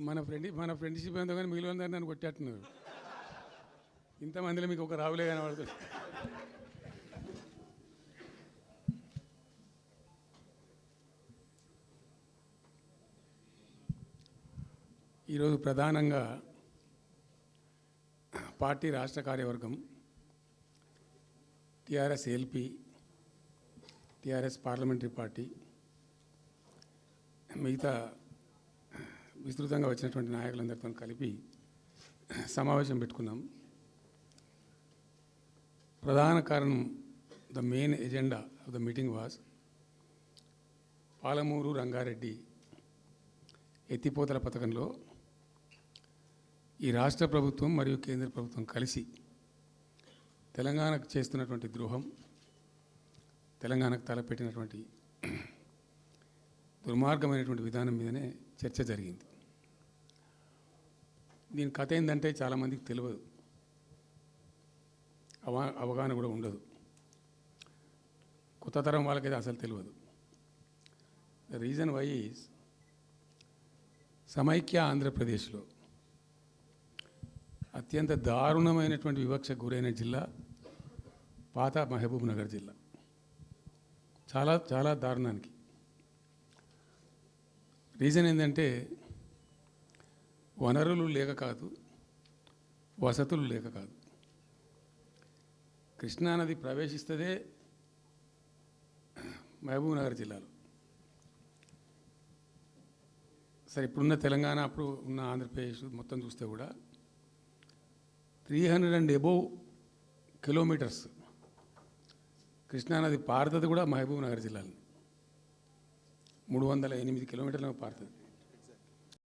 మన ఫ్రెండ్షిప్ ఏందో కానీ మిగిలిన అందరూ నన్ను కొట్టేట్టున్నారు. ఇంతమందిలో మీకు ఒక రావులే కనబడుతుంది. ఈరోజు ప్రధానంగా పార్టీ రాష్ట్ర కార్యవర్గం, TRS LP, TRS parliamentary party, మిగతా విస్తృతంగా వచ్చినటువంటి నాయకులందరితో కలిపి సమావేశం పెట్టుకున్నాం. ప్రధాన కారణం, the main agenda of the meeting was Palamuru Rangareddy ఎత్తిపోతల పథకంలో ఈ రాష్ట్ర ప్రభుత్వం మరియు కేంద్ర ప్రభుత్వం కలిసి తెలంగాణకు చేస్తున్నటువంటి ద్రోహం, తెలంగాణకు తలపెట్టినటువంటి దుర్మార్గమైనటువంటి విధానం మీదనే చర్చ జరిగింది. దీని కథ ఏంటంటే చాలామందికి తెలియదు, అవగాహన కూడా ఉండదు. కొత్త తరం వాళ్ళకైతే అసలు తెలియదు. ద రీజన్ వై ఈజ్ సమైక్య ఆంధ్రప్రదేశ్లో అత్యంత దారుణమైనటువంటి వివక్షకు గురైన జిల్లా పాత మహబూబ్ నగర్ జిల్లా. చాలా చాలా దారుణానికి. రీజన్ ఏంటంటే వనరులు లేక కాదు, వసతులు లేక కాదు. కృష్ణానది ప్రవేశిస్తుందే మహబూబ్ నగర్ జిల్లాలో. సరే, ఇప్పుడున్న తెలంగాణ, అప్పుడు ఉన్న ఆంధ్రప్రదేశ్ మొత్తం చూస్తే కూడా 300 and above కిలోమీటర్స్ కృష్ణానది పారుతుంది కూడా మహబూబ్ నగర్ జిల్లాలో. 308 కిలోమీటర్లకు పారుతుంది.